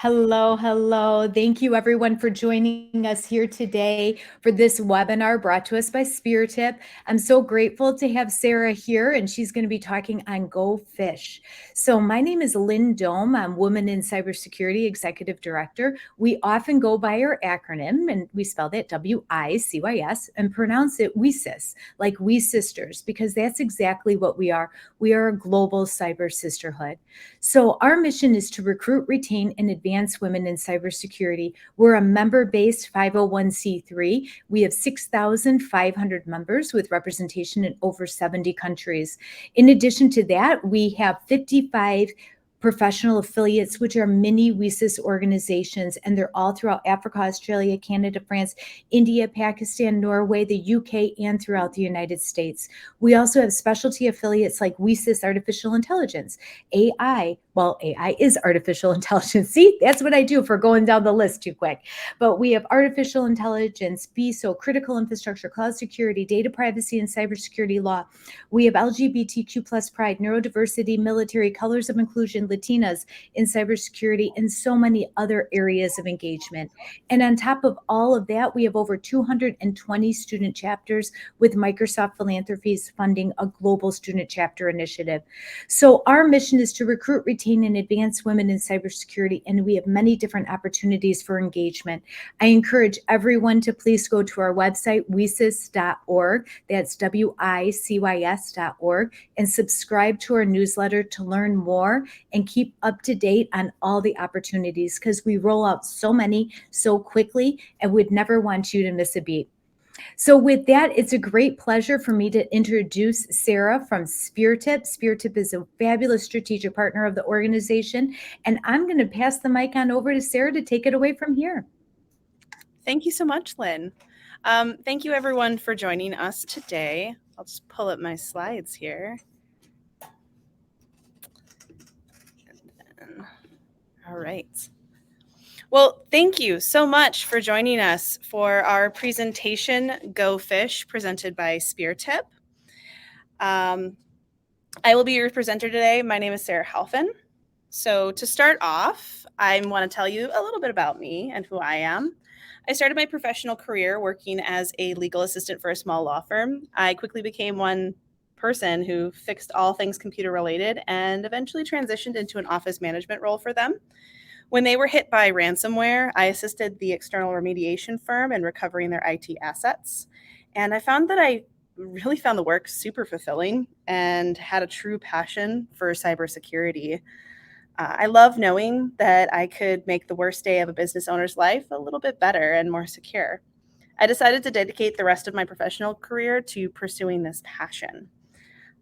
Hello, hello. Thank you everyone for joining us here today for this webinar brought to us by SpearTip. I'm so grateful to have Sarah here, and she's going to be talking on Go Fish. So my name is Lynn Dome. I'm Women in Cybersecurity Executive Director. We often go by our acronym, and we spell that WiCyS and pronounce it WiCyS, like we sisters, because that's exactly what we are. We are a global cyber sisterhood. So our mission is to recruit, retain, and advance women in cybersecurity. We're a member-based 501c3. We have 6,500 members with representation in over 70 countries. In addition to that, we have 55 professional affiliates, which are mini WiCyS organizations, and they're all throughout Africa, Australia, Canada, France, India, Pakistan, Norway, the UK, and throughout the United States. We also have specialty affiliates like WiCyS Artificial Intelligence, AI. Well, AI is artificial intelligence. See, that's what I do for going down the list too quick. But we have artificial intelligence, BISO, critical infrastructure, cloud security, data privacy, and cybersecurity law. We have LGBTQ plus pride, neurodiversity, military, colors of inclusion, Latinas in cybersecurity, and so many other areas of engagement. And on top of all of that, we have over 220 student chapters with Microsoft Philanthropies funding a global student chapter initiative. So our mission is to recruit, retain, and advance women in cybersecurity, and we have many different opportunities for engagement. I encourage everyone to please go to our website, WiCyS.org, that's WiCYS.org, and subscribe to our newsletter to learn more and keep up to date on all the opportunities, because we roll out so many so quickly and would never want you to miss a beat. So with that, it's a great pleasure for me to introduce Sarah from SpearTip. SpearTip is a fabulous strategic partner of the organization, and I'm going to pass the mic on over to Sarah to take it away from here. Thank you so much, Lynn. Thank you everyone for joining us today. I'll just pull up my slides here. All right. Well, thank you so much for joining us for our presentation, Go Fish, presented by SpearTip. I will be your presenter today. My name is Sarah Halphen. So to start off, I want to tell you a little bit about me and who I am. I started my professional career working as a legal assistant for a small law firm. I quickly became one person who fixed all things computer related and eventually transitioned into an office management role for them. When they were hit by ransomware, I assisted the external remediation firm in recovering their IT assets. And I found that I really found the work super fulfilling and had a true passion for cybersecurity. I love knowing that I could make the worst day of a business owner's life a little bit better and more secure. I decided to dedicate the rest of my professional career to pursuing this passion.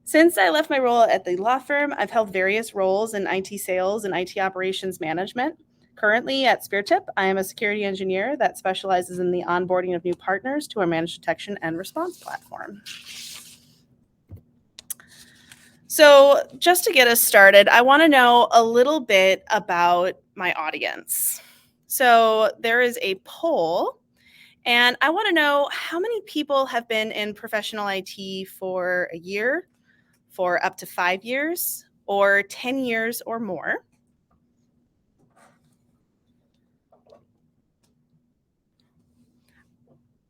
Since I left my role at the law firm, I've held various roles in IT sales and IT operations management. Currently at SpearTip, I am a security engineer that specializes in the onboarding of new partners to our managed detection and response platform. So just to get us started, I want to know a little bit about my audience. So there is a poll, and I want to know how many people have been in professional IT for a year, for up to 5 years, or 10 years or more.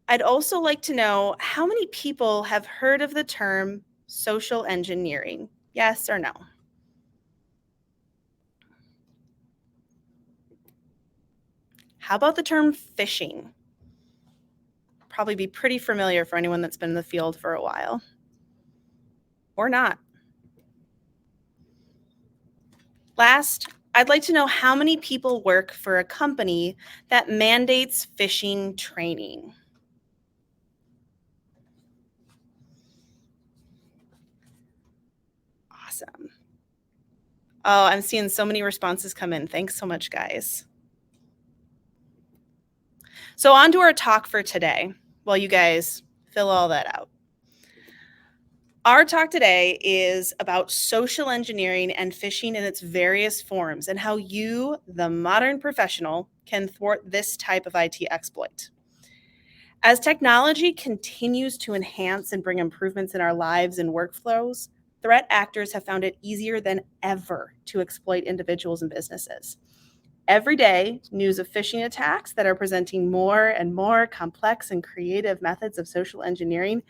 I'd also like to know how many people have heard of the term social engineering? Yes or no? How about the term phishing? Probably be pretty familiar for anyone that's been in the field for a while. Or not. Last, I'd like to know how many people work for a company that mandates phishing training. Awesome. Oh, I'm seeing so many responses come in. Thanks so much, guys. So on to our talk for today, while you guys fill all that out. Our talk today is about social engineering and phishing in its various forms and how you, the modern professional, can thwart this type of IT exploit. As technology continues to enhance and bring improvements in our lives and workflows, threat actors have found it easier than ever to exploit individuals and businesses. Every day, news of phishing attacks that are presenting more and more complex and creative methods of social engineering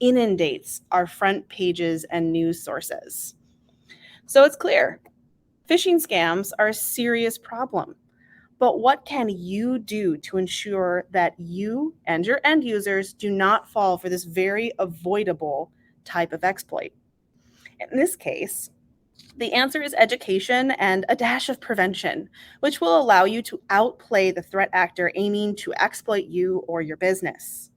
inundates our front pages and news sources. So it's clear, phishing scams are a serious problem. But what can you do to ensure that you and your end users do not fall for this very avoidable type of exploit? In this case, the answer is education and a dash of prevention, which will allow you to outplay the threat actor aiming to exploit you or your business.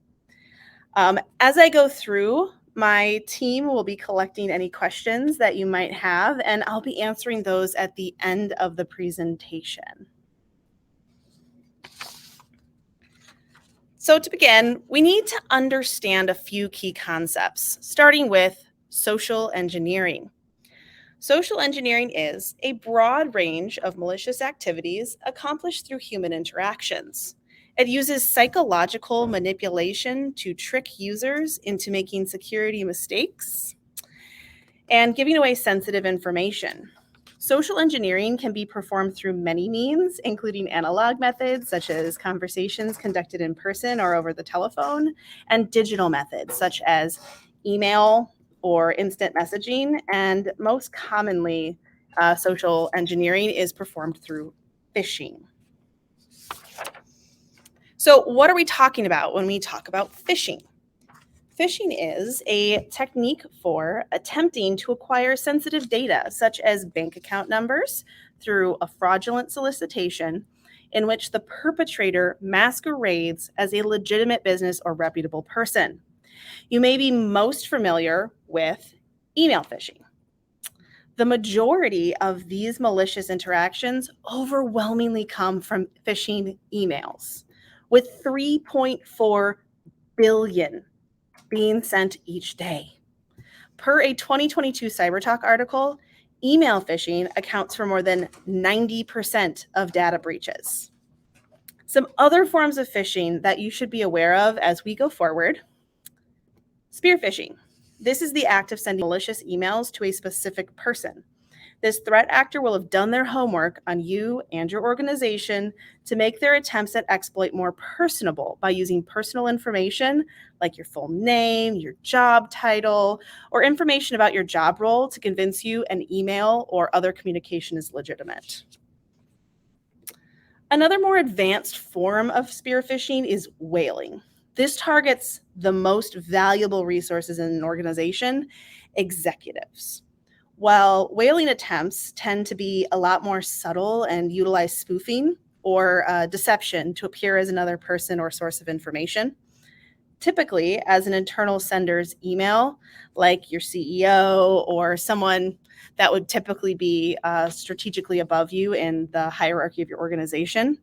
As I go through, my team will be collecting any questions that you might have, and I'll be answering those at the end of the presentation. So to begin, we need to understand a few key concepts, starting with social engineering. Social engineering is a broad range of malicious activities accomplished through human interactions. It uses psychological manipulation to trick users into making security mistakes and giving away sensitive information. Social engineering can be performed through many means, including analog methods such as conversations conducted in person or over the telephone, and digital methods such as email or instant messaging. And most commonly, social engineering is performed through phishing. So what are we talking about when we talk about phishing? Phishing is a technique for attempting to acquire sensitive data, such as bank account numbers, through a fraudulent solicitation in which the perpetrator masquerades as a legitimate business or reputable person. You may be most familiar with email phishing. The majority of these malicious interactions overwhelmingly come from phishing emails, with 3.4 billion being sent each day. Per a 2022 CyberTalk article, email phishing accounts for more than 90% of data breaches. Some other forms of phishing that you should be aware of as we go forward. Spear phishing. This is the act of sending malicious emails to a specific person. This threat actor will have done their homework on you and your organization to make their attempts at exploit more personable by using personal information like your full name, your job title, or information about your job role to convince you an email or other communication is legitimate. Another more advanced form of spear phishing is whaling. This targets the most valuable resources in an organization, executives. While whaling attempts tend to be a lot more subtle and utilize spoofing or deception to appear as another person or source of information, typically as an internal sender's email, like your CEO or someone that would typically be strategically above you in the hierarchy of your organization.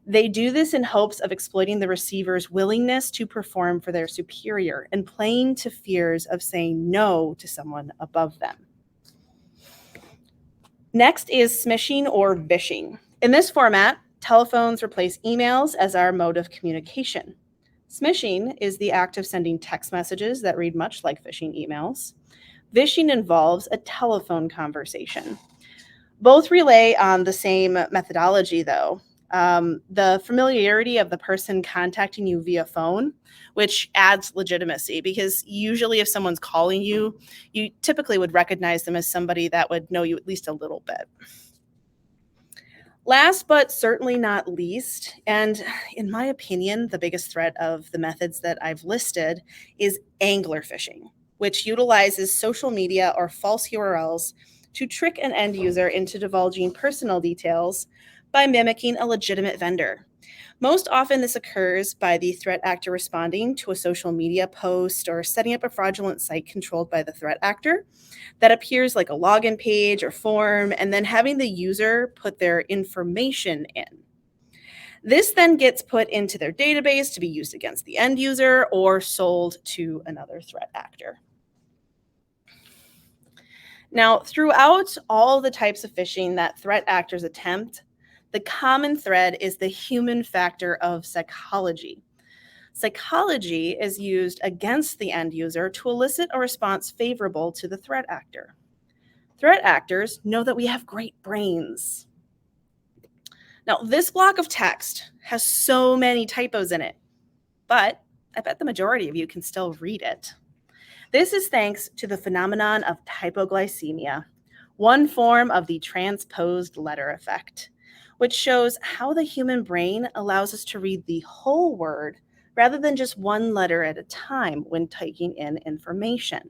They do this in hopes of exploiting the receiver's willingness to perform for their superior and playing to fears of saying no to someone above them. Next is smishing or vishing. In this format, telephones replace emails as our mode of communication. Smishing is the act of sending text messages that read much like phishing emails. Vishing involves a telephone conversation. Both rely on the same methodology, though. The familiarity of the person contacting you via phone, which adds legitimacy, because usually if someone's calling you, you typically would recognize them as somebody that would know you at least a little bit. Last but certainly not least, and in my opinion, the biggest threat of the methods that I've listed is angler phishing, which utilizes social media or false URLs to trick an end user into divulging personal details by mimicking a legitimate vendor. Most often this occurs by the threat actor responding to a social media post or setting up a fraudulent site controlled by the threat actor that appears like a login page or form, and then having the user put their information in. This then gets put into their database to be used against the end user or sold to another threat actor. Now, throughout all the types of phishing that threat actors attempt, the common thread is the human factor of psychology. Psychology is used against the end user to elicit a response favorable to the threat actor. Threat actors know that we have great brains. Now, this block of text has so many typos in it, but I bet the majority of you can still read it. This is thanks to the phenomenon of typoglycemia, one form of the transposed letter effect, which shows how the human brain allows us to read the whole word rather than just one letter at a time when taking in information.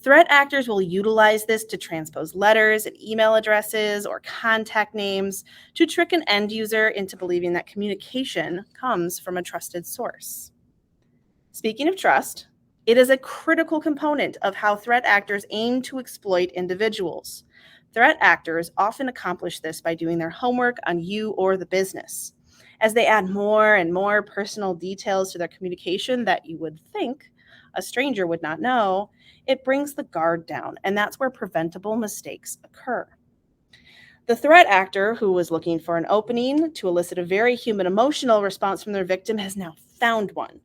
Threat actors will utilize this to transpose letters and email addresses or contact names to trick an end user into believing that communication comes from a trusted source. Speaking of trust, it is a critical component of how threat actors aim to exploit individuals. Threat actors often accomplish this by doing their homework on you or the business. As they add more and more personal details to their communication that you would think a stranger would not know, it brings the guard down, and that's where preventable mistakes occur. The threat actor, who was looking for an opening to elicit a very human emotional response from their victim, has now found one.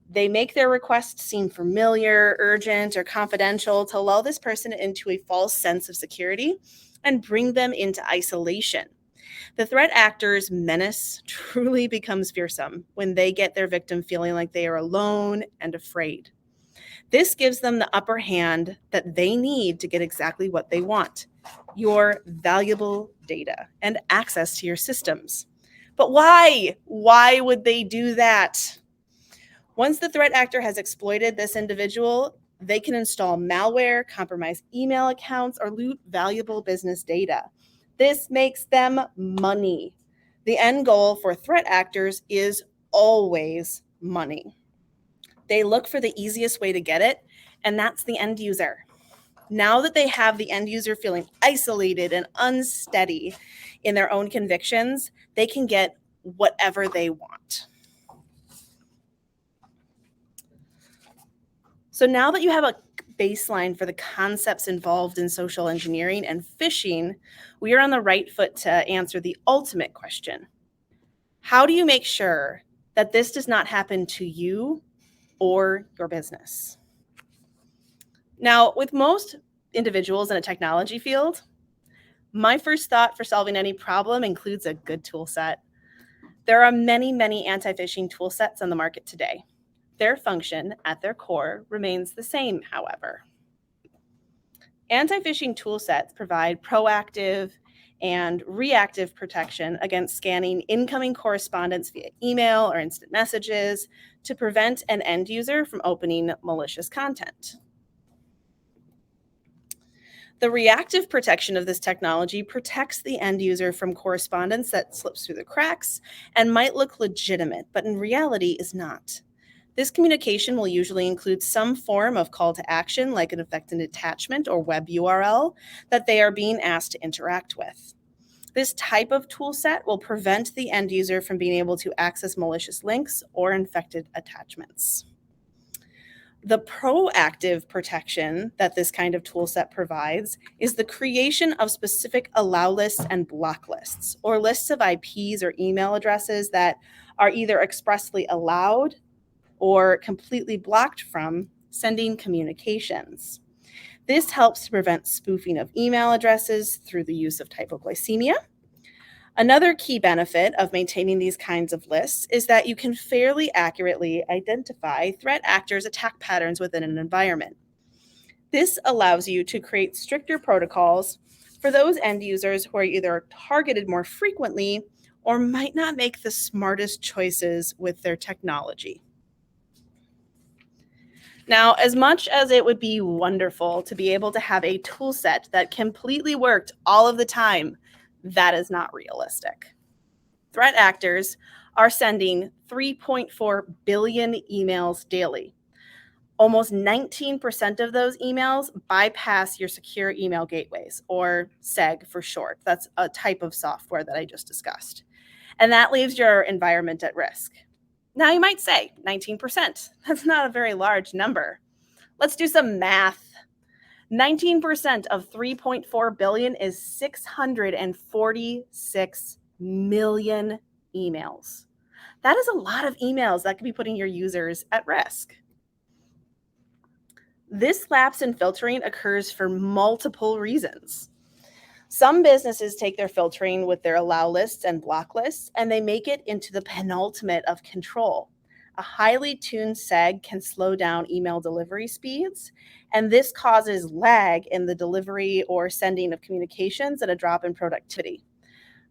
They make their request seem familiar, urgent, or confidential to lull this person into a false sense of security and bring them into isolation. The threat actor's menace truly becomes fearsome when they get their victim feeling like they are alone and afraid. This gives them the upper hand that they need to get exactly what they want: your valuable data and access to your systems. But why? Why would they do that? Once the threat actor has exploited this individual, they can install malware, compromise email accounts, or loot valuable business data. This makes them money. The end goal for threat actors is always money. They look for the easiest way to get it, and that's the end user. Now that they have the end user feeling isolated and unsteady in their own convictions, they can get whatever they want. So now that you have a baseline for the concepts involved in social engineering and phishing, we are on the right foot to answer the ultimate question. How do you make sure that this does not happen to you or your business? Now, with most individuals in a technology field, my first thought for solving any problem includes a good tool set. There are many, many anti-phishing tool sets on the market today. Their function at their core remains the same, however. Anti-phishing tool sets provide proactive and reactive protection against scanning incoming correspondence via email or instant messages to prevent an end user from opening malicious content. The reactive protection of this technology protects the end user from correspondence that slips through the cracks and might look legitimate, but in reality is not. This communication will usually include some form of call to action, like an affected attachment or web URL that they are being asked to interact with. This type of tool set will prevent the end user from being able to access malicious links or infected attachments. The proactive protection that this kind of tool set provides is the creation of specific allow lists and block lists, or lists of IPs or email addresses that are either expressly allowed or completely blocked from sending communications. This helps to prevent spoofing of email addresses through the use of typoglycemia. Another key benefit of maintaining these kinds of lists is that you can fairly accurately identify threat actors' attack patterns within an environment. This allows you to create stricter protocols for those end users who are either targeted more frequently or might not make the smartest choices with their technology. Now, as much as it would be wonderful to be able to have a tool set that completely worked all of the time, that is not realistic. Threat actors are sending 3.4 billion emails daily. Almost 19% of those emails bypass your secure email gateways, or SEG for short. That's a type of software that I just discussed. And that leaves your environment at risk. Now you might say 19%. That's not a very large number. Let's do some math. 19% of 3.4 billion is 646 million emails. That is a lot of emails that could be putting your users at risk. This lapse in filtering occurs for multiple reasons. Some businesses take their filtering with their allow lists and block lists, and they make it into the penultimate of control. A highly tuned seg can slow down email delivery speeds, and this causes lag in the delivery or sending of communications and a drop in productivity.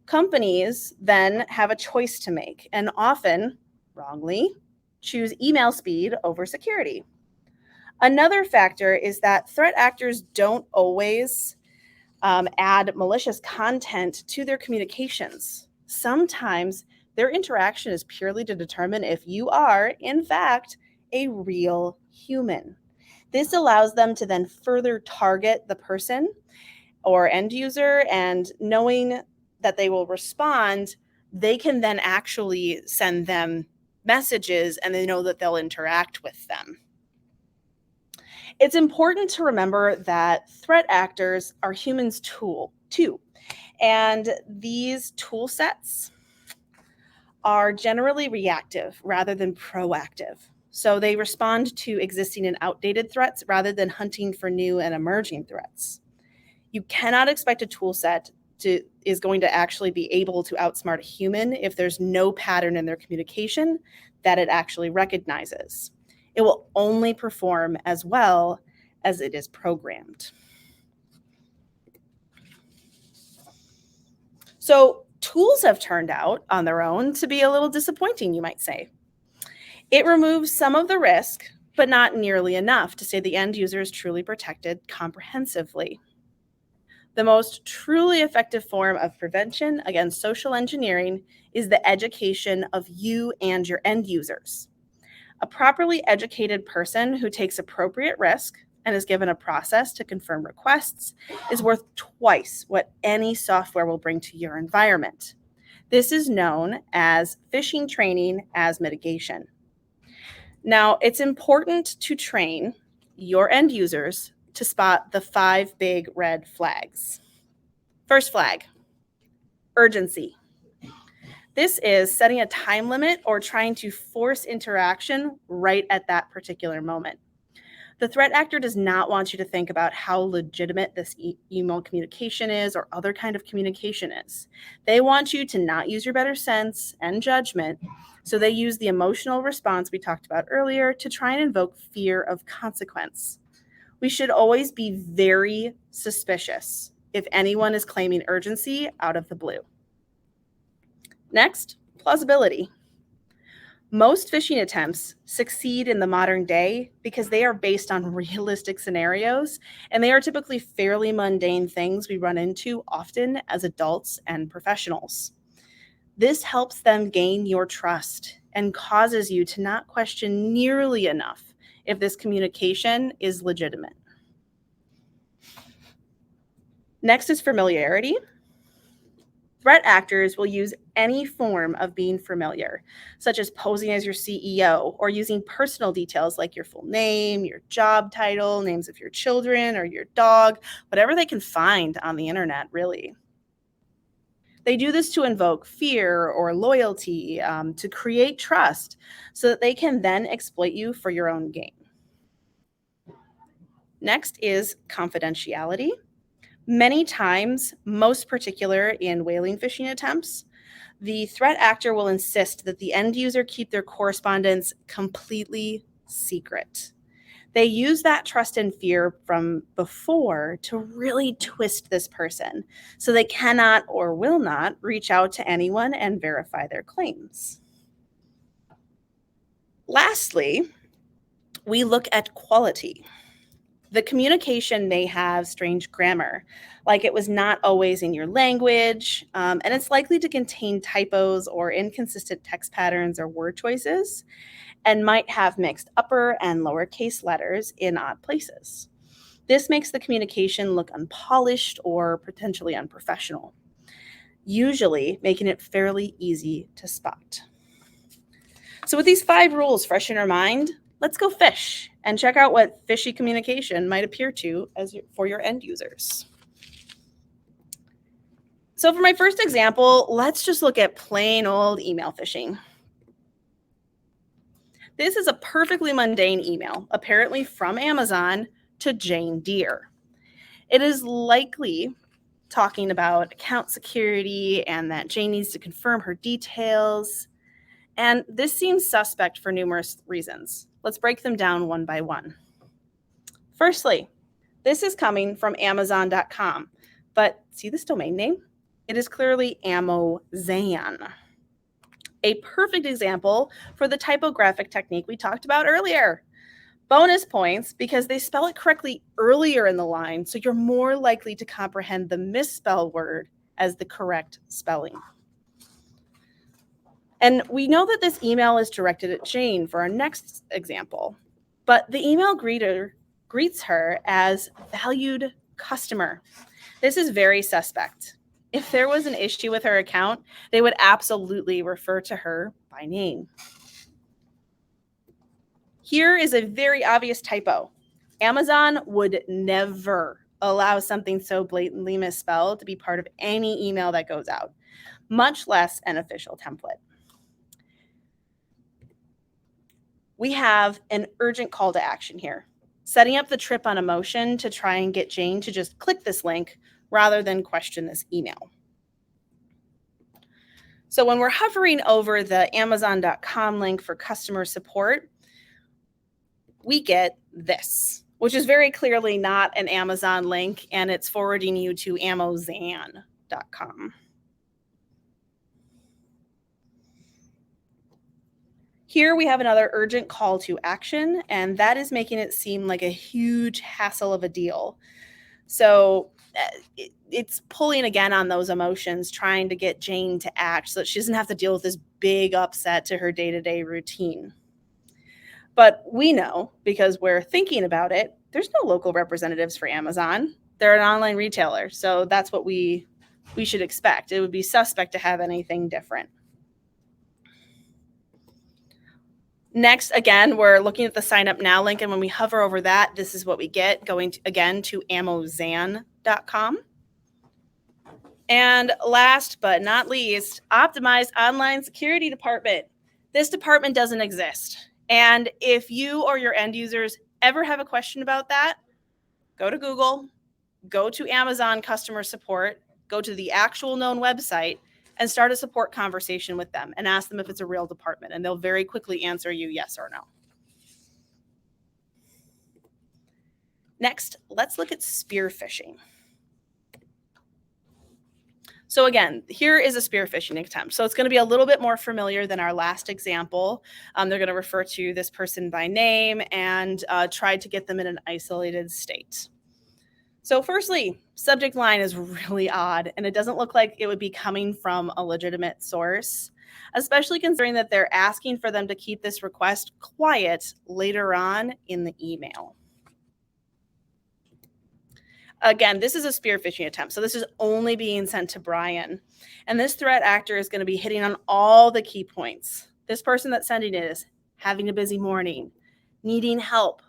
Companies then have a choice to make, and often, wrongly, choose email speed over security. Another factor is that threat actors don't always add malicious content to their communications. Sometimes their interaction is purely to determine if you are, in fact, a real human. This allows them to then further target the person or end user, and knowing that they will respond, they can then actually send them messages and they know that they'll interact with them. It's important to remember that threat actors are humans too, and these tool sets are generally reactive rather than proactive. So they respond to existing and outdated threats rather than hunting for new and emerging threats. You cannot expect a tool set is going to actually be able to outsmart a human if there's no pattern in their communication that it actually recognizes. It will only perform as well as it is programmed. So tools have turned out on their own to be a little disappointing, you might say. It removes some of the risk, but not nearly enough to say the end user is truly protected comprehensively. The most truly effective form of prevention against social engineering is the education of you and your end users. A properly educated person who takes appropriate risk and is given a process to confirm requests is worth twice what any software will bring to your environment. This is known as phishing training as mitigation. Now, it's important to train your end users to spot the 5 big red flags. First flag, urgency. This is setting a time limit or trying to force interaction right at that particular moment. The threat actor does not want you to think about how legitimate this email communication is or other kind of communication is. They want you to not use your better sense and judgment, so they use the emotional response we talked about earlier to try and invoke fear of consequence. We should always be very suspicious if anyone is claiming urgency out of the blue. Next, plausibility. Most phishing attempts succeed in the modern day because they are based on realistic scenarios, and they are typically fairly mundane things we run into often as adults and professionals. This helps them gain your trust and causes you to not question nearly enough if this communication is legitimate. Next is familiarity. Threat actors will use any form of being familiar, such as posing as your CEO or using personal details like your full name, your job title, names of your children or your dog, whatever they can find on the internet, really. They do this to invoke fear or loyalty, to create trust, so that they can then exploit you for your own gain. Next is confidentiality. Many times, most particular in whaling phishing attempts, the threat actor will insist that the end user keep their correspondence completely secret. They use that trust and fear from before to really twist this person, so they cannot or will not reach out to anyone and verify their claims. Lastly, we look at quality. The communication may have strange grammar, like it was not always in your language, and it's likely to contain typos or inconsistent text patterns or word choices, and might have mixed upper and lowercase letters in odd places. This makes the communication look unpolished or potentially unprofessional, usually making it fairly easy to spot. So with these 5 rules fresh in our mind, let's go fish and check out what fishy communication might appear to for your end users. So for my first example, let's just look at plain old email phishing. This is a perfectly mundane email, apparently from Amazon to Jane Deere. It is likely talking about account security and that Jane needs to confirm her details. And this seems suspect for numerous reasons. Let's break them down one by one. Firstly, this is coming from Amazon.com, but see this domain name? It is clearly Amozan. A perfect example for the typographic technique we talked about earlier. Bonus points because they spell it correctly earlier in the line, so you're more likely to comprehend the misspelled word as the correct spelling. And we know that this email is directed at Jane for our next example, but the email greeter greets her as valued customer. This is very suspect. If there was an issue with her account, they would absolutely refer to her by name. Here is a very obvious typo. Amazon would never allow something so blatantly misspelled to be part of any email that goes out, much less an official template. We have an urgent call to action here, setting up the trip on emotion to try and get Jane to just click this link rather than question this email. So when we're hovering over the Amazon.com link for customer support, we get this, which is very clearly not an Amazon link, and it's forwarding you to Amozan.com. Here we have another urgent call to action, and that is making it seem like a huge hassle of a deal. So it's pulling again on those emotions, trying to get Jane to act so that she doesn't have to deal with this big upset to her day-to-day routine. But we know, because we're thinking about it, there's no local representatives for Amazon. They're an online retailer, so that's what we should expect. It would be suspect to have anything different. Next, again, we're looking at the sign up now link, and when we hover over that, this is what we get, going again to Amozan.com. And last but not least, optimized online security department. This department doesn't exist. And if you or your end users ever have a question about that, go to Google, go to Amazon customer support, go to the actual known website, and start a support conversation with them and ask them if it's a real department, and they'll very quickly answer you yes or no. Next, let's look at spear phishing. So again, here is a spear phishing attempt. So it's going to be a little bit more familiar than our last example. They're going to refer to this person by name and try to get them in an isolated state. So firstly, subject line is really odd, and it doesn't look like it would be coming from a legitimate source, especially considering that they're asking for them to keep this request quiet later on in the email. Again, this is a spear phishing attempt, so this is only being sent to Brian. And this threat actor is going to be hitting on all the key points. This person that's sending it is having a busy morning, needing help,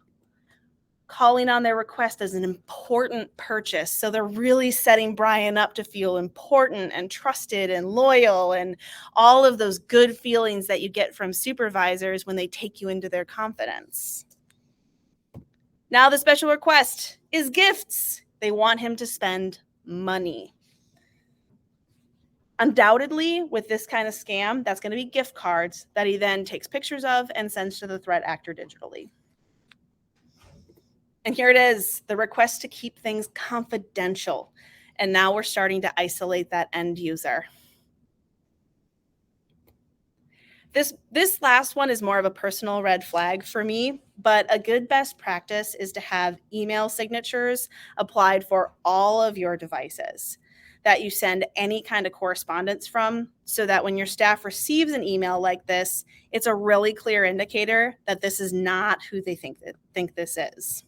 calling on their request as an important purchase. So they're really setting Brian up to feel important and trusted and loyal and all of those good feelings that you get from supervisors when they take you into their confidence. Now the special request is gifts. They want him to spend money. Undoubtedly, with this kind of scam, that's going to be gift cards that he then takes pictures of and sends to the threat actor digitally. And here it is, the request to keep things confidential. And now we're starting to isolate that end user. This last one is more of a personal red flag for me, but a good best practice is to have email signatures applied for all of your devices that you send any kind of correspondence from, so that when your staff receives an email like this, it's a really clear indicator that this is not who they think this is.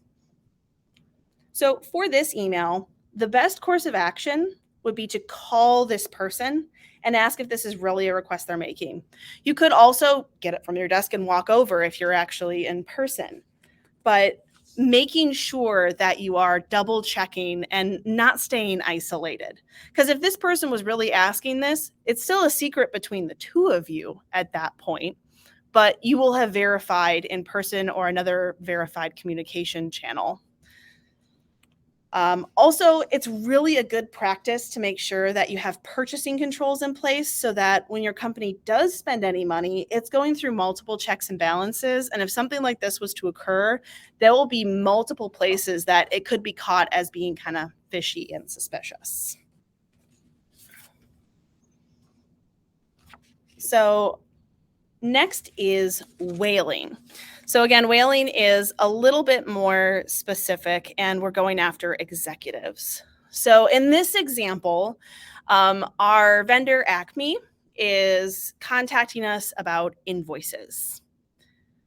So for this email, the best course of action would be to call this person and ask if this is really a request they're making. You could also get it from your desk and walk over if you're actually in person, but making sure that you are double checking and not staying isolated. Because if this person was really asking this, it's still a secret between the two of you at that point, but you will have verified in person or another verified communication channel. Also, it's really a good practice to make sure that you have purchasing controls in place so that when your company does spend any money, it's going through multiple checks and balances. And if something like this was to occur, there will be multiple places that it could be caught as being kind of fishy and suspicious. So next is whaling. So again, whaling is a little bit more specific, and we're going after executives. So in this example, our vendor Acme is contacting us about invoices.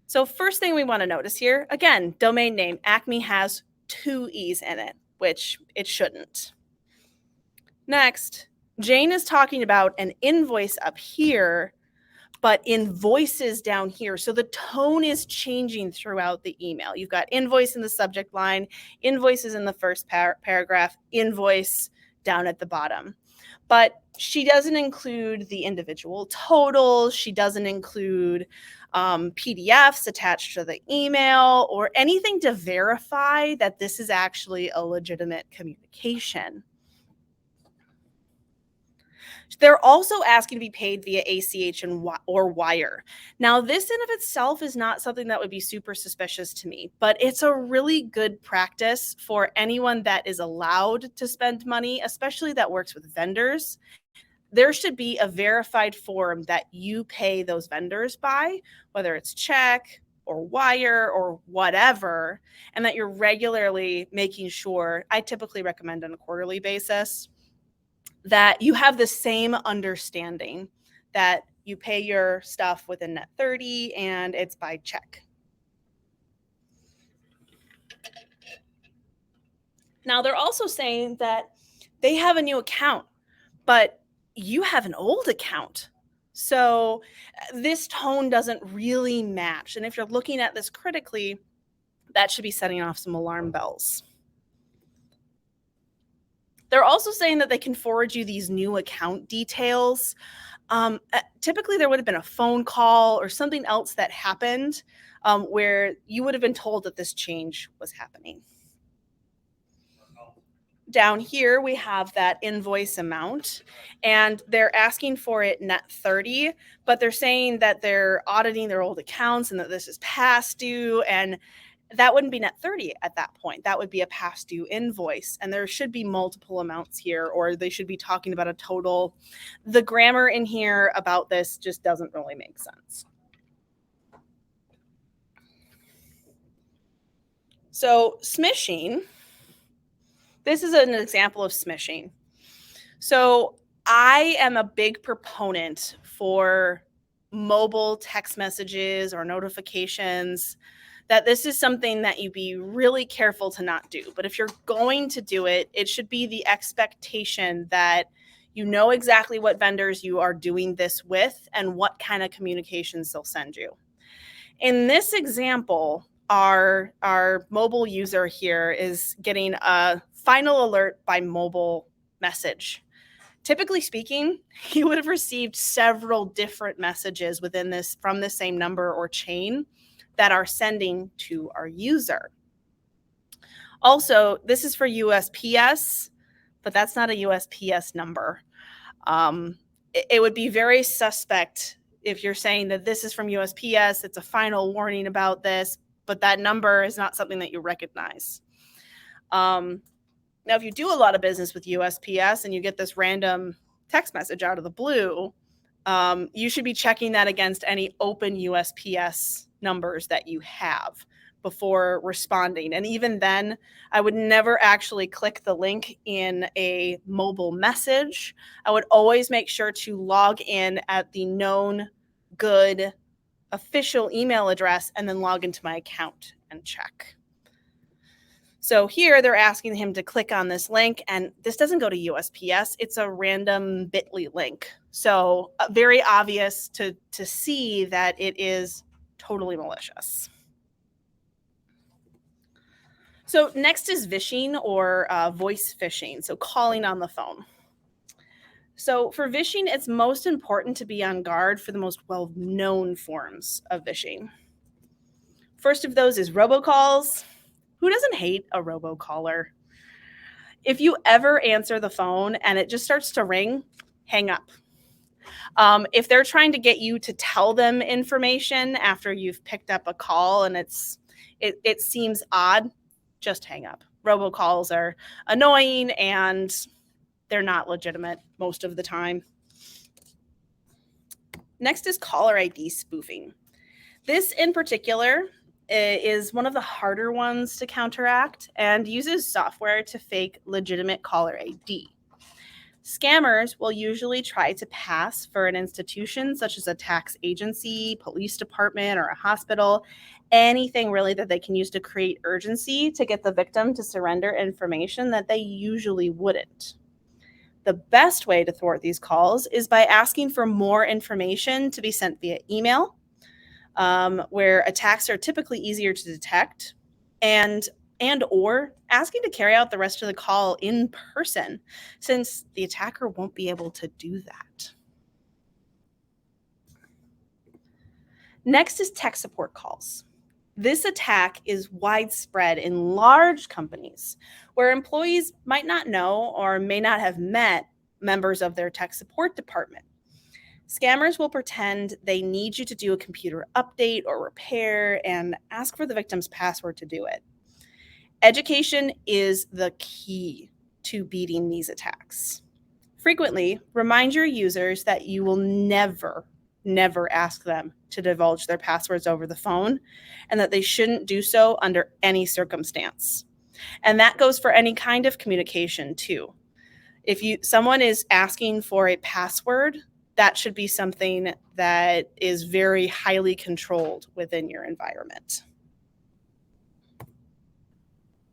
So first thing we want to notice here, again, domain name, Acme has 2 E's in it, which it shouldn't. Next, Jane is talking about an invoice up here, but invoices down here. So the tone is changing throughout the email. You've got invoice in the subject line, invoices in the first paragraph, invoice down at the bottom. But she doesn't include the individual totals. She doesn't include PDFs attached to the email or anything to verify that this is actually a legitimate communication. They're also asking to be paid via ACH or wire. Now, this in of itself is not something that would be super suspicious to me, but it's a really good practice for anyone that is allowed to spend money, especially that works with vendors. There should be a verified form that you pay those vendors by, whether it's check or wire or whatever, and that you're regularly making sure. I typically recommend on a quarterly basis that you have the same understanding that you pay your stuff within net 30 and it's by check. Now, they're also saying that they have a new account, but you have an old account. So this tone doesn't really match. And if you're looking at this critically, that should be setting off some alarm bells. They're also saying that they can forward you these new account details. Typically, there would have been a phone call or something else that happened where you would have been told that this change was happening. Down here, we have that invoice amount, and they're asking for it net 30, but they're saying that they're auditing their old accounts and that this is past due, and that wouldn't be net 30 at that point. That would be a past due invoice. And there should be multiple amounts here, or they should be talking about a total. The grammar in here about this just doesn't really make sense. So smishing, this is an example of smishing. So I am a big proponent for mobile text messages or notifications, that this is something that you be really careful to not do. But if you're going to do it, it should be the expectation that you know exactly what vendors you are doing this with and what kind of communications they'll send you. In this example, our mobile user here is getting a final alert by mobile message. Typically speaking, he would have received several different messages within this from the same number or chain that are sending to our user. Also, this is for USPS, but that's not a USPS number. It would be very suspect if you're saying that this is from USPS, it's a final warning about this, but that number is not something that you recognize. Now, if you do a lot of business with USPS and you get this random text message out of the blue, you should be checking that against any open USPS numbers that you have before responding. And even then, I would never actually click the link in a mobile message. I would always make sure to log in at the known good official email address and then log into my account and check. So here they're asking him to click on this link, and this doesn't go to USPS. It's a random bit.ly link. So very obvious to see that it is totally malicious. So next is vishing, or voice phishing, so calling on the phone. So for vishing, it's most important to be on guard for the most well-known forms of vishing. First of those is robocalls. Who doesn't hate a robocaller? If you ever answer the phone and it just starts to ring, hang up. If they're trying to get you to tell them information after you've picked up a call and it seems odd, just hang up. Robocalls are annoying and they're not legitimate most of the time. Next is caller ID spoofing. This in particular is one of the harder ones to counteract and uses software to fake legitimate caller ID. Scammers will usually try to pass for an institution such as a tax agency, police department, or a hospital, anything really that they can use to create urgency to get the victim to surrender information that they usually wouldn't. The best way to thwart these calls is by asking for more information to be sent via email, where attacks are typically easier to detect, and or asking to carry out the rest of the call in person, since the attacker won't be able to do that. Next is tech support calls. This attack is widespread in large companies where employees might not know or may not have met members of their tech support department. Scammers will pretend they need you to do a computer update or repair and ask for the victim's password to do it. Education is the key to beating these attacks. Frequently, remind your users that you will never ask them to divulge their passwords over the phone and that they shouldn't do so under any circumstance. And that goes for any kind of communication too. If someone is asking for a password, that should be something that is very highly controlled within your environment.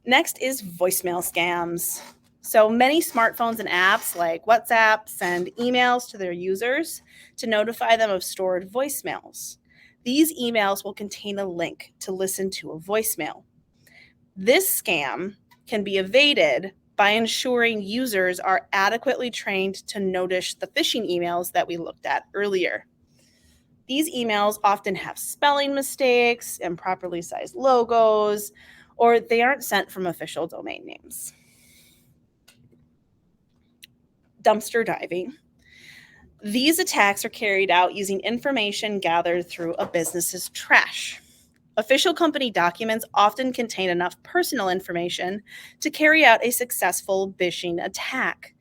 Next is voicemail scams. So many smartphones and apps like WhatsApp send emails to their users to notify them of stored voicemails. These emails will contain a link to listen to a voicemail. This scam can be evaded by ensuring users are adequately trained to notice the phishing emails that we looked at earlier. These emails often have spelling mistakes, improperly sized logos, or they aren't sent from official domain names. Dumpster diving. These attacks are carried out using information gathered through a business's trash. Official company documents often contain enough personal information to carry out a successful phishing attack.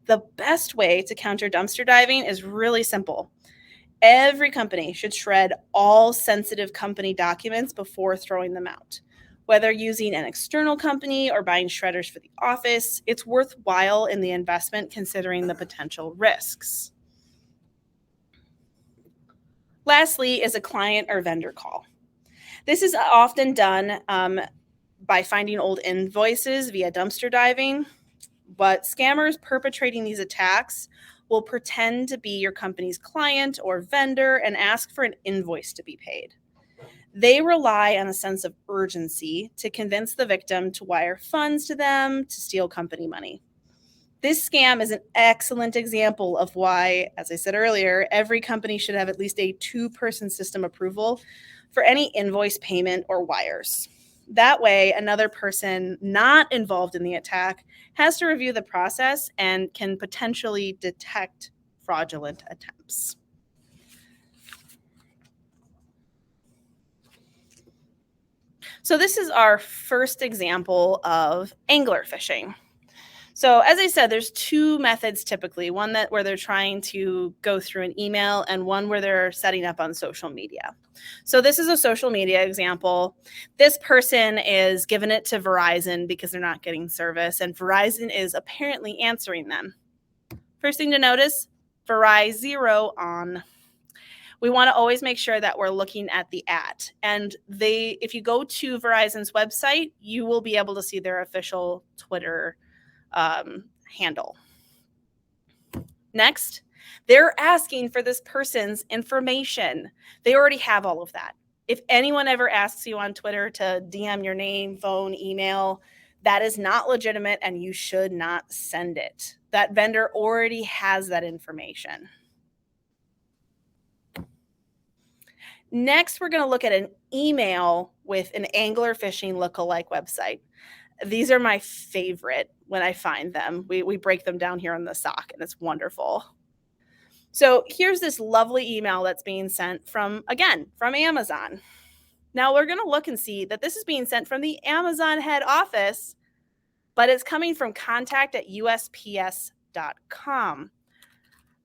The best way to counter dumpster diving is really simple. Every company should shred all sensitive company documents before throwing them out. Whether using an external company or buying shredders for the office, it's worthwhile in the investment considering the potential risks. Lastly is a client or vendor call. This is often done by finding old invoices via dumpster diving, but scammers perpetrating these attacks will pretend to be your company's client or vendor and ask for an invoice to be paid. They rely on a sense of urgency to convince the victim to wire funds to them to steal company money. This scam is an excellent example of why, as I said earlier, every company should have at least a two-person system approval for any invoice payment or wires. That way, another person not involved in the attack has to review the process and can potentially detect fraudulent attempts. So this is our first example of angler phishing. So as I said, there's two methods typically, one where they're trying to go through an email and one where they're setting up on social media. So this is a social media example. This person is giving it to Verizon because they're not getting service, and Verizon is apparently answering them. First thing to notice, Verizon 0 on. We want to always make sure that we're looking at the @ and if you go to Verizon's website, you will be able to see their official Twitter handle. Next, they're asking for this person's information. They already have all of that. If anyone ever asks you on Twitter to DM your name, phone, email, that is not legitimate and you should not send it. That vendor already has that information. Next, we're going to look at an email with an angler phishing lookalike website. These are my favorite when I find them. We break them down here on the sock, and it's wonderful. So here's this lovely email that's being sent from Amazon. Now we're going to look and see that this is being sent from the Amazon head office, but it's coming from contact@usps.com.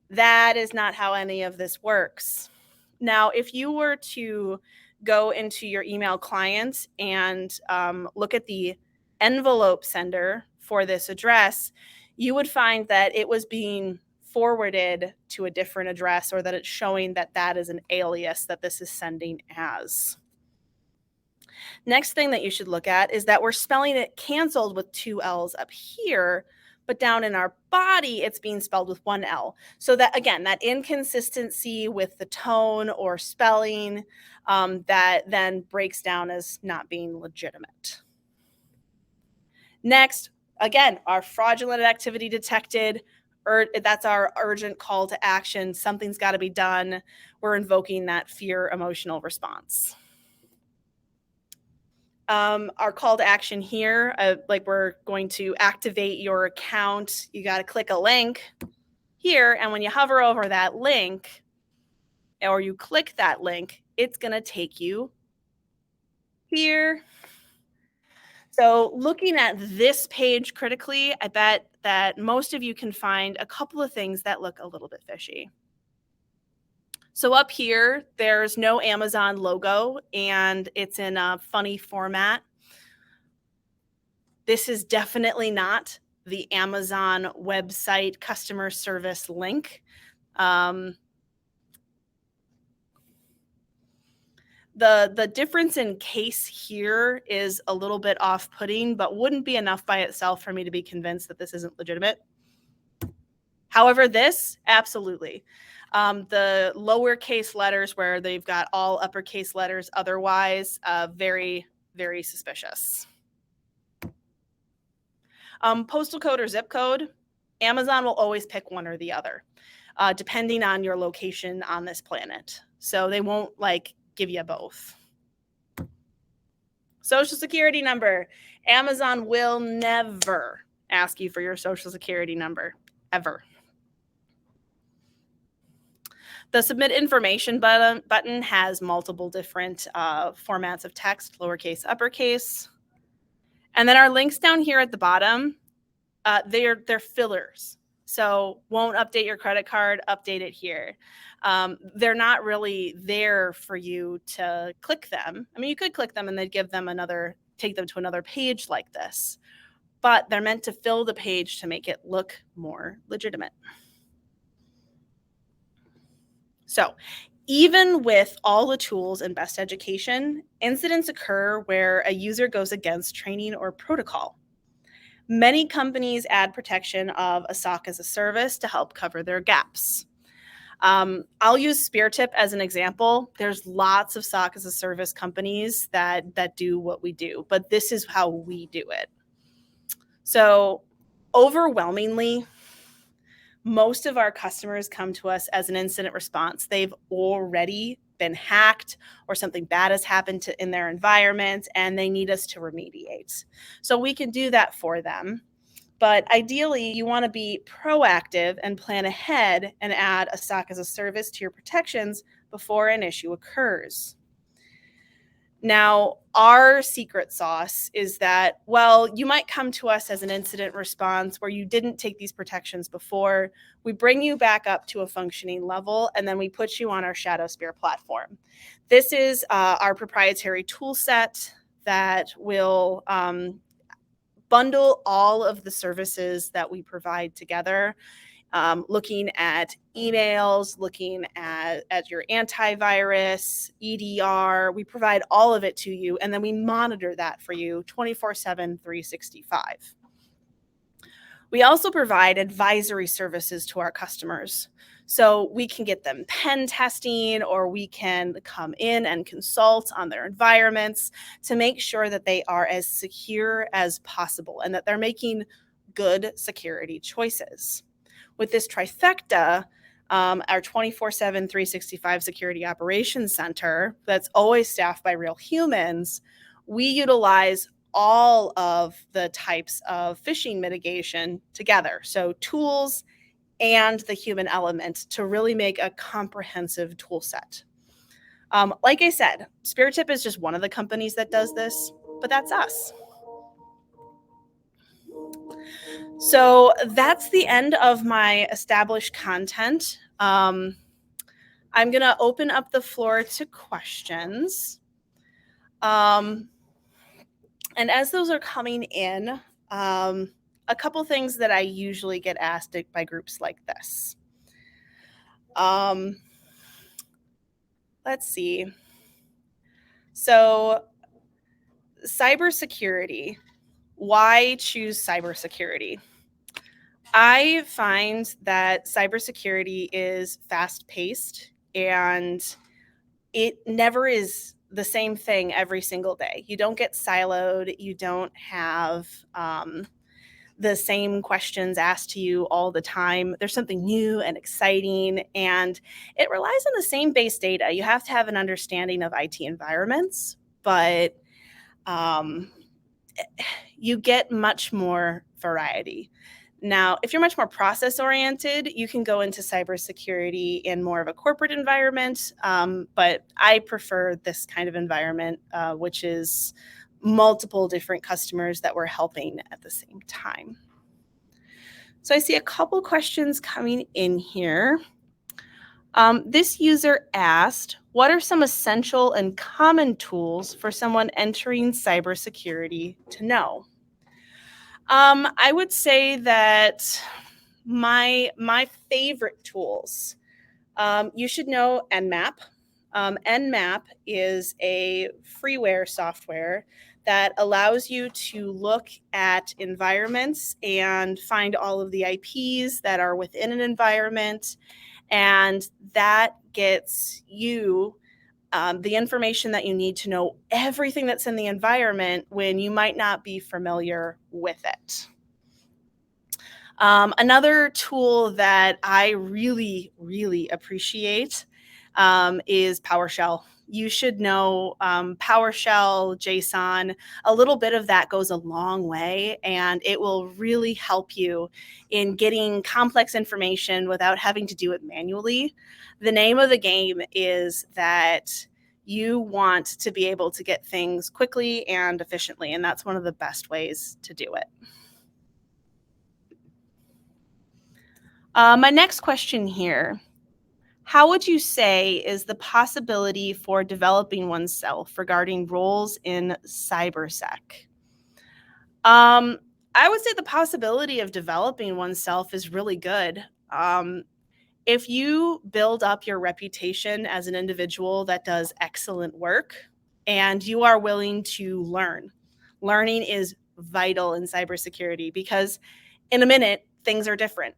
That is not how any of this works. Now, if you were to go into your email client and look at the envelope sender for this address, you would find that it was being forwarded to a different address, or that it's showing that that is an alias that this is sending as. Next thing that you should look at is that we're spelling it canceled with 2 L's up here, but down in our body, it's being spelled with 1 L. So that, again, that inconsistency with the tone or spelling, that then breaks down as not being legitimate. Next, again, our fraudulent activity detected. That's our urgent call to action. Something's got to be done. We're invoking that fear emotional response. Our call to action here, like we're going to activate your account. You got to click a link here. And when you hover over that link, or you click that link, it's going to take you here. So looking at this page critically, I bet that most of you can find a couple of things that look a little bit fishy. So up here, there's no Amazon logo, and it's in a funny format. This is definitely not the Amazon website customer service link. The difference in case here is a little bit off-putting, but wouldn't be enough by itself for me to be convinced that this isn't legitimate. However, this, absolutely. The lowercase letters where they've got all uppercase letters otherwise, very, very suspicious. Postal code or zip code, Amazon will always pick one or the other, depending on your location on this planet. So they won't give you both. Social security number. Amazon will never ask you for your social security number, ever. The submit information button has multiple different formats of text, lowercase, uppercase. And then our links down here at the bottom, they're fillers. So won't update your credit card, update it here. They're not really there for you to click them. I mean, you could click them and they'd give them take them to another page like this, but they're meant to fill the page to make it look more legitimate. So even with all the tools and best education, incidents occur where a user goes against training or protocol. Many companies add protection of a SOC as a service to help cover their gaps. I'll use SpearTip as an example. There's lots of SOC as a service companies that do what we do, but this is how we do it. So overwhelmingly, most of our customers come to us as an incident response. They've already been hacked or something bad has happened in their environment and they need us to remediate. So we can do that for them. But ideally, you want to be proactive and plan ahead and add a SOC as a service to your protections before an issue occurs. Now, our secret sauce is that, well, you might come to us as an incident response where you didn't take these protections before. We bring you back up to a functioning level, and then we put you on our ShadowSpear platform. This is our proprietary tool set that will bundle all of the services that we provide together. Looking at emails, looking at your antivirus, EDR, we provide all of it to you, and then we monitor that for you 24/7, 365. We also provide advisory services to our customers. So we can get them pen testing, or we can come in and consult on their environments to make sure that they are as secure as possible and that they're making good security choices. With this trifecta, our 24/7, 365 Security Operations Center that's always staffed by real humans, we utilize all of the types of phishing mitigation together. So tools and the human element to really make a comprehensive tool set. Like I said, SpearTip is just one of the companies that does this, but that's us. So that's the end of my established content. I'm going to open up the floor to questions. And as those are coming in, a couple things that I usually get asked by groups like this. Let's see. So cybersecurity. Why choose cybersecurity? I find that cybersecurity is fast-paced and it never is the same thing every single day. You don't get siloed. You don't have the same questions asked to you all the time. There's something new and exciting, and it relies on the same base data. You have to have an understanding of IT environments, but you get much more variety. Now, if you're much more process oriented, you can go into cybersecurity in more of a corporate environment, but I prefer this kind of environment, which is multiple different customers that we're helping at the same time. So I see a couple questions coming in here. This user asked, what are some essential and common tools for someone entering cybersecurity to know? I would say that my favorite tools, you should know Nmap. Nmap is a freeware software that allows you to look at environments and find all of the IPs that are within an environment, and that gets you the information that you need to know everything that's in the environment when you might not be familiar with it. Another tool that I really, really appreciate is PowerShell. You should know PowerShell, JSON. A little bit of that goes a long way, and it will really help you in getting complex information without having to do it manually. The name of the game is that you want to be able to get things quickly and efficiently, and that's one of the best ways to do it. My next question here. How would you say is the possibility for developing oneself regarding roles in cybersec? I would say the possibility of developing oneself is really good. If you build up your reputation as an individual that does excellent work and you are willing to learn, learning is vital in cybersecurity because in a minute, things are different.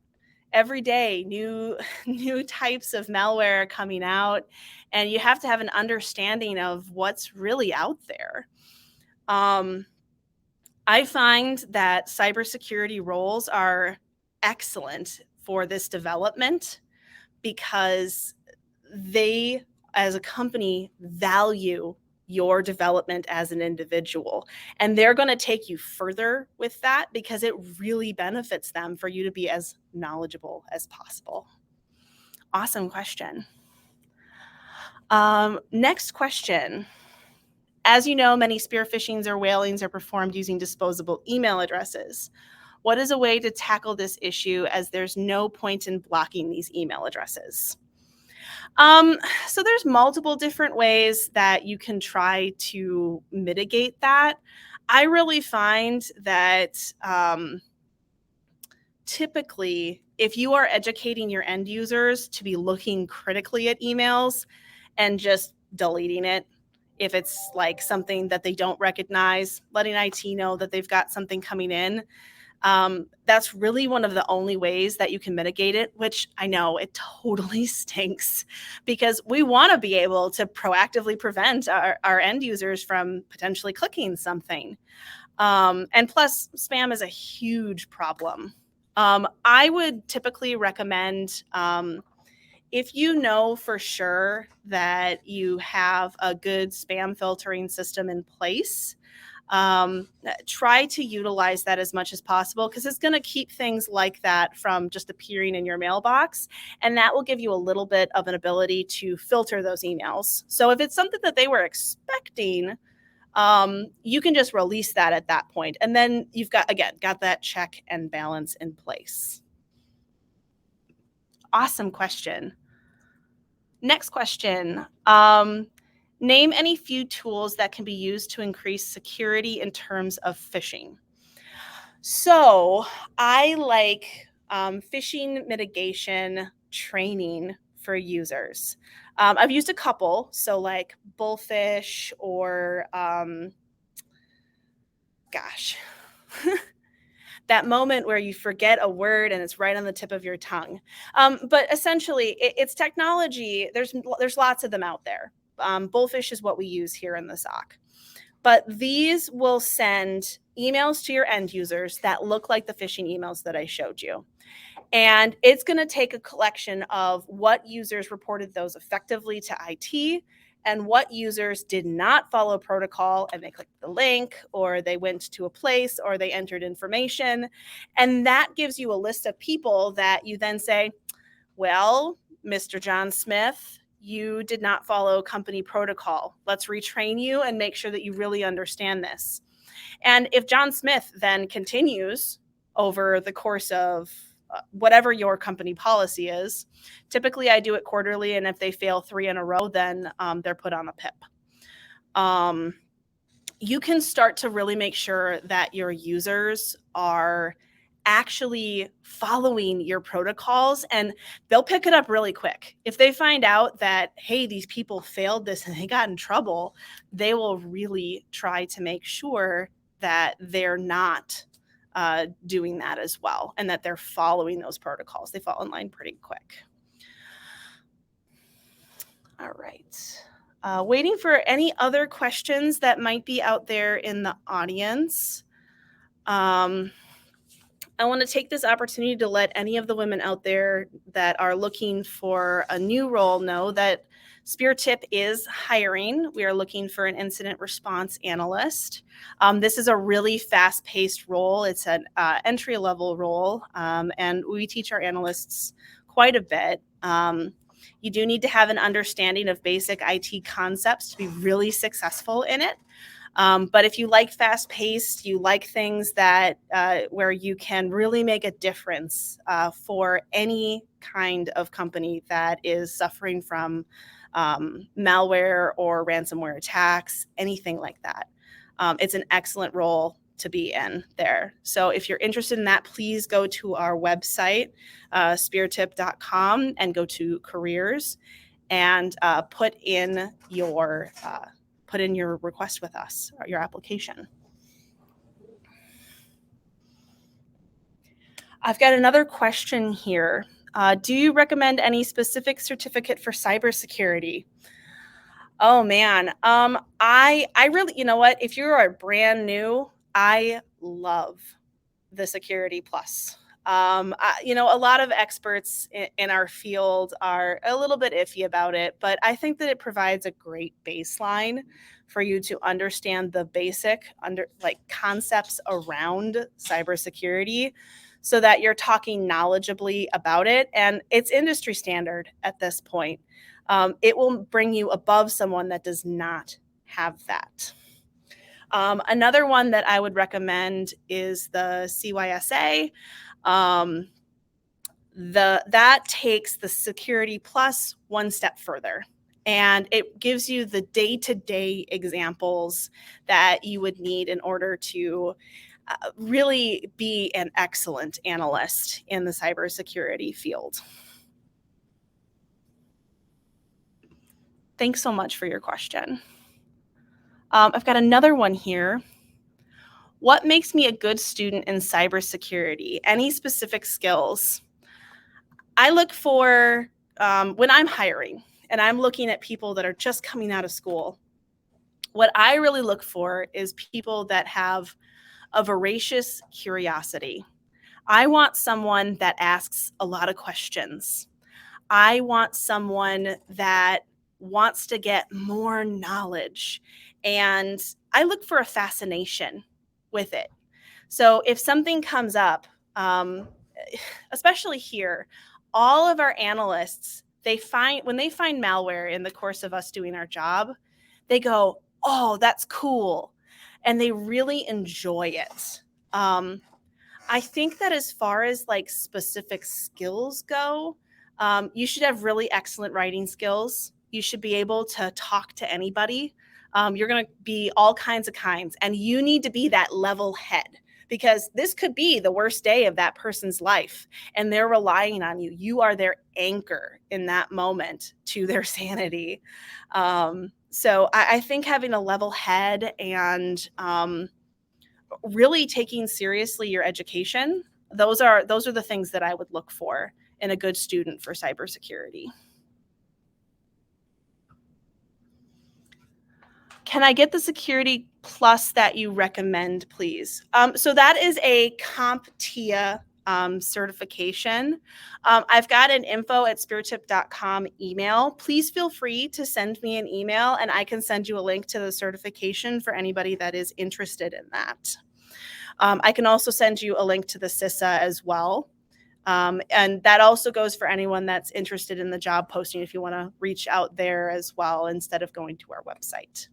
Every day, new types of malware are coming out, and you have to have an understanding of what's really out there. I find that cybersecurity roles are excellent for this development because they, as a company, value your development as an individual. And they're going to take you further with that because it really benefits them for you to be as knowledgeable as possible. Awesome question. Next question. As you know, many spear phishings or whalings are performed using disposable email addresses. What is a way to tackle this issue as there's no point in blocking these email addresses? So there's multiple different ways that you can try to mitigate that. I really find that typically, if you are educating your end users to be looking critically at emails and just deleting it, if it's like something that they don't recognize, letting IT know that they've got something coming in, that's really one of the only ways that you can mitigate it, which I know it totally stinks because we want to be able to proactively prevent our end users from potentially clicking something. And plus, spam is a huge problem. I would typically recommend if you know for sure that you have a good spam filtering system in place, Try to utilize that as much as possible, because it's going to keep things like that from just appearing in your mailbox. And that will give you a little bit of an ability to filter those emails. So if it's something that they were expecting, you can just release that at that point. And then you've got that check and balance in place. Awesome question. Next question. Name any few tools that can be used to increase security in terms of phishing. So I like phishing mitigation training for users. I've used a couple, so like Bullfish or that moment where you forget a word and it's right on the tip of your tongue. But essentially, it's technology. There's lots of them out there. Bullfish is what we use here in the SOC. But these will send emails to your end users that look like the phishing emails that I showed you. And it's going to take a collection of what users reported those effectively to IT and what users did not follow protocol and they clicked the link, or they went to a place, or they entered information. And that gives you a list of people that you then say, well, Mr. John Smith, you did not follow company protocol. Let's retrain you and make sure that you really understand this. And if John Smith then continues over the course of whatever your company policy is, typically I do it quarterly, and if they fail 3 in a row, then they're put on a PIP. You can start to really make sure that your users are actually following your protocols, and they'll pick it up really quick. If they find out that, hey, these people failed this and they got in trouble, they will really try to make sure that they're not doing that as well, and that they're following those protocols. They fall in line pretty quick. All right. Waiting for any other questions that might be out there in the audience. I want to take this opportunity to let any of the women out there that are looking for a new role know that SpearTip is hiring. We are looking for an incident response analyst. This is a really fast-paced role. It's an entry-level role, and we teach our analysts quite a bit. You do need to have an understanding of basic IT concepts to be really successful in it. But if you like fast-paced, you like things that where you can really make a difference for any kind of company that is suffering from malware or ransomware attacks, anything like that, it's an excellent role to be in there. So if you're interested in that, please go to our website, speartip.com, and go to careers and put in your request with us, or your application. I've got another question here. Do you recommend any specific certificate for cybersecurity? Oh man, I really, you know what? If you're brand new, I love the Security Plus. A lot of experts in our field are a little bit iffy about it, but I think that it provides a great baseline for you to understand the basic concepts around cybersecurity, so that you're talking knowledgeably about it. And it's industry standard at this point. It will bring you above someone that does not have that. Another one that I would recommend is the CYSA. That takes the Security Plus one step further, and it gives you the day-to-day examples that you would need in order to really be an excellent analyst in the cybersecurity field. Thanks so much for your question. I've got another one here. What makes me a good student in cybersecurity? Any specific skills? I look for, when I'm hiring and I'm looking at people that are just coming out of school, what I really look for is people that have a voracious curiosity. I want someone that asks a lot of questions. I want someone that wants to get more knowledge And I look for a fascination with it. So if something comes up, especially here, all of our analysts, when they find malware in the course of us doing our job, they go, "Oh, that's cool," and they really enjoy it. I think that as far as like specific skills go, you should have really excellent writing skills. You should be able to talk to anybody. You're going to be all kinds of kinds, and you need to be that level head, because this could be the worst day of that person's life and they're relying on you. You are their anchor in that moment to their sanity. So I think having a level head and really taking seriously your education, those are the things that I would look for in a good student for cybersecurity. Can I get the security plus that you recommend, please? So that is a CompTIA certification. I've got an info@speartip.com email. Please feel free to send me an email and I can send you a link to the certification for anybody that is interested in that. I can also send you a link to the CISA as well. And that also goes for anyone that's interested in the job posting if you want to reach out there as well instead of going to our website.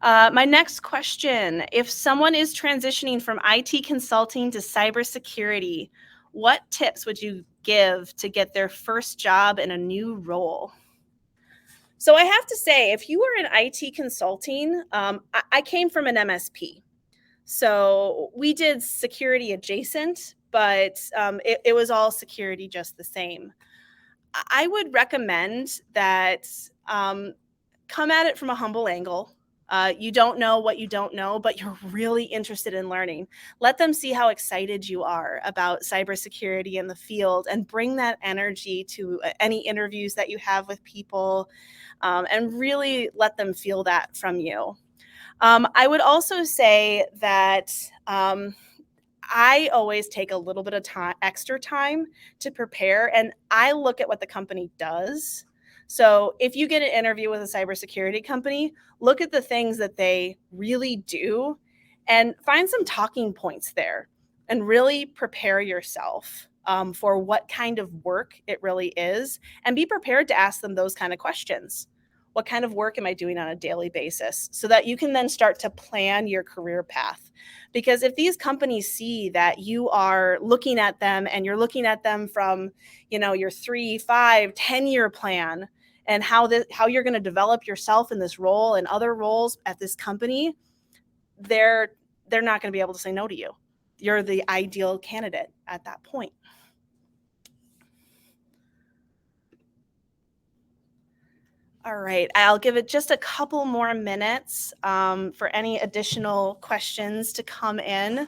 My next question, if someone is transitioning from IT consulting to cybersecurity, what tips would you give to get their first job in a new role? So I have to say, if you were in IT consulting, I came from an MSP. So we did security adjacent, but it was all security just the same. I would recommend that come at it from a humble angle. You don't know what you don't know, but you're really interested in learning. Let them see how excited you are about cybersecurity in the field and bring that energy to any interviews that you have with people, and really let them feel that from you. I would also say that I always take a little bit of extra time to prepare, and I look at what the company does. So if you get an interview with a cybersecurity company, look at the things that they really do and find some talking points there and really prepare yourself for what kind of work it really is, and be prepared to ask them those kind of questions. What kind of work am I doing on a daily basis? So that you can then start to plan your career path. Because if these companies see that you are looking at them and you're looking at them from, your 3, 5, 10-year plan and how you're going to develop yourself in this role and other roles at this company, they're not going to be able to say no to you. You're the ideal candidate at that point. All right, I'll give it just a couple more minutes for any additional questions to come in.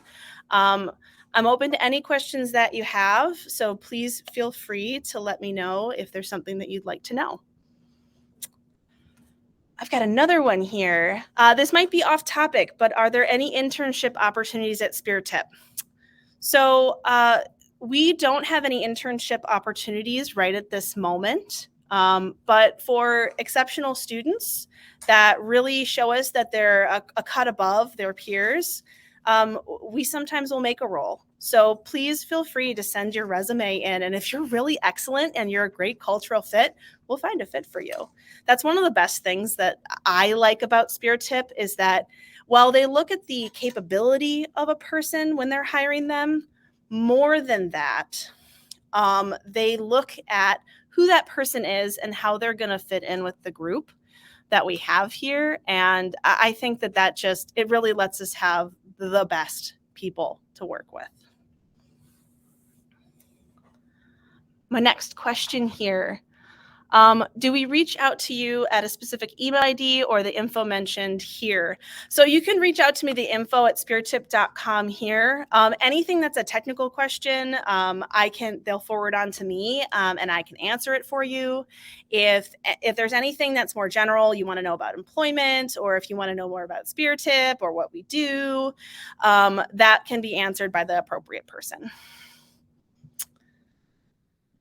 I'm open to any questions that you have, so please feel free to let me know if there's something that you'd like to know. I've got another one here. This might be off topic, but are there any internship opportunities at SpearTip? So we don't have any internship opportunities right at this moment. But for exceptional students that really show us that they're a cut above their peers, we sometimes will make a role. So please feel free to send your resume in. And if you're really excellent and you're a great cultural fit, we'll find a fit for you. That's one of the best things that I like about SpearTip is that while they look at the capability of a person when they're hiring them, more than that, they look at who that person is and how they're going to fit in with the group that we have here. And I think that it really lets us have the best people to work with. My next question here. Do we reach out to you at a specific email ID or the info mentioned here? So you can reach out to me, the info@speartip.com here. Anything that's a technical question, they'll forward on to me and I can answer it for you. If there's anything that's more general, you want to know about employment, or if you want to know more about SpearTip or what we do, that can be answered by the appropriate person.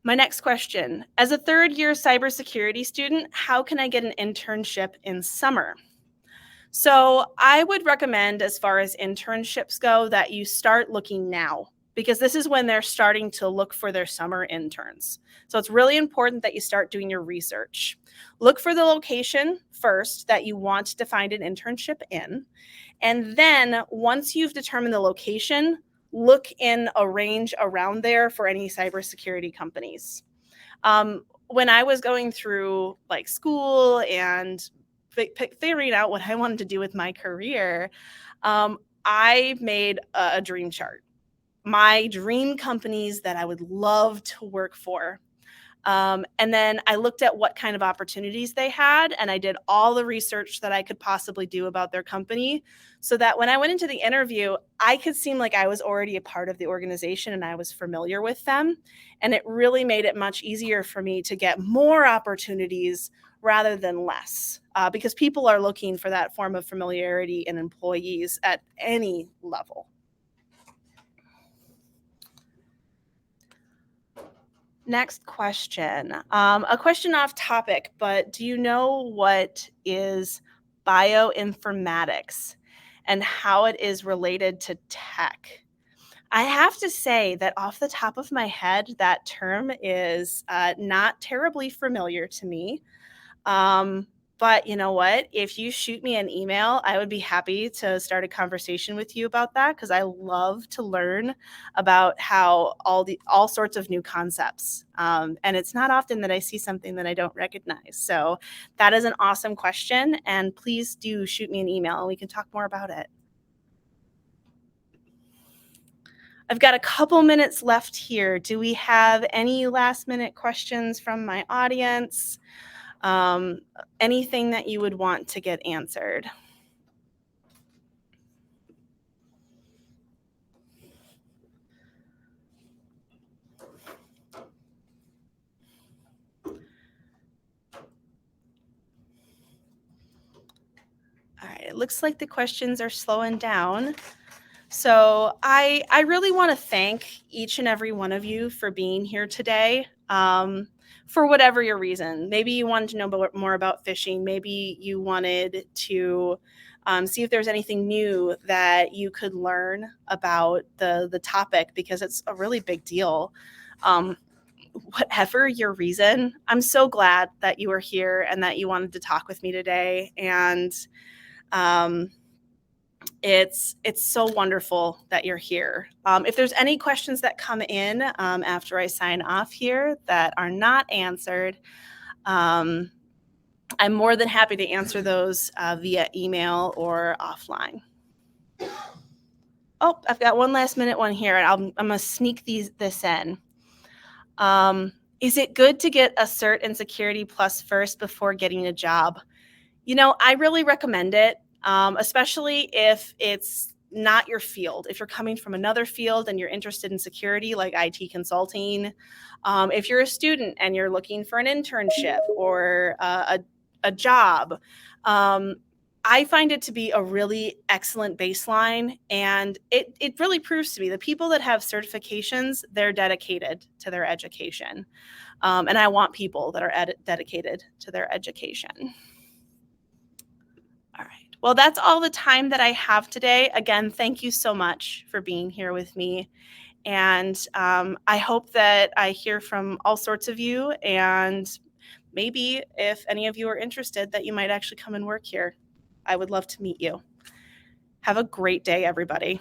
My next question, as a third-year cybersecurity student, how can I get an internship in summer? So I would recommend, as far as internships go, that you start looking now, because this is when they're starting to look for their summer interns. So it's really important that you start doing your research. Look for the location first that you want to find an internship in. And then once you've determined the location, look in a range around there for any cybersecurity companies. When I was going through like school and figuring out what I wanted to do with my career, I made a dream chart. My dream companies that I would love to work for. And then I looked at what kind of opportunities they had, and I did all the research that I could possibly do about their company so that when I went into the interview, I could seem like I was already a part of the organization and I was familiar with them. And it really made it much easier for me to get more opportunities rather than less, because people are looking for that form of familiarity in employees at any level. Next question. A question off topic, but do you know what is bioinformatics and how it is related to tech? I have to say that off the top of my head, that term is not terribly familiar to me. But you know what? If you shoot me an email, I would be happy to start a conversation with you about that, because I love to learn about how all sorts of new concepts. And it's not often that I see something that I don't recognize. So that is an awesome question. And please do shoot me an email and we can talk more about it. I've got a couple minutes left here. Do we have any last minute questions from my audience? Anything that you would want to get answered? All right, it looks like the questions are slowing down. So I really want to thank each and every one of you for being here today. For whatever your reason, maybe you wanted to know more about phishing. Maybe you wanted to see if there's anything new that you could learn about the topic, because it's a really big deal. Whatever your reason, I'm so glad that you were here and that you wanted to talk with me today. And it's so wonderful that you're here. If there's any questions that come in after I sign off here that are not answered, I'm more than happy to answer those via email or offline. Oh, I've got one last minute one here. I'm going to sneak this in. Is it good to get a cert in Security Plus first before getting a job? You know, I really recommend it, especially if it's not your field. If you're coming from another field and you're interested in security, like IT consulting, if you're a student and you're looking for an internship or a job, I find it to be a really excellent baseline. And it really proves to me the people that have certifications, they're dedicated to their education. And I want people that are dedicated to their education. All right. Well, that's all the time that I have today. Again, thank you so much for being here with me. And I hope that I hear from all sorts of you. And maybe if any of you are interested, that you might actually come and work here. I would love to meet you. Have a great day, everybody.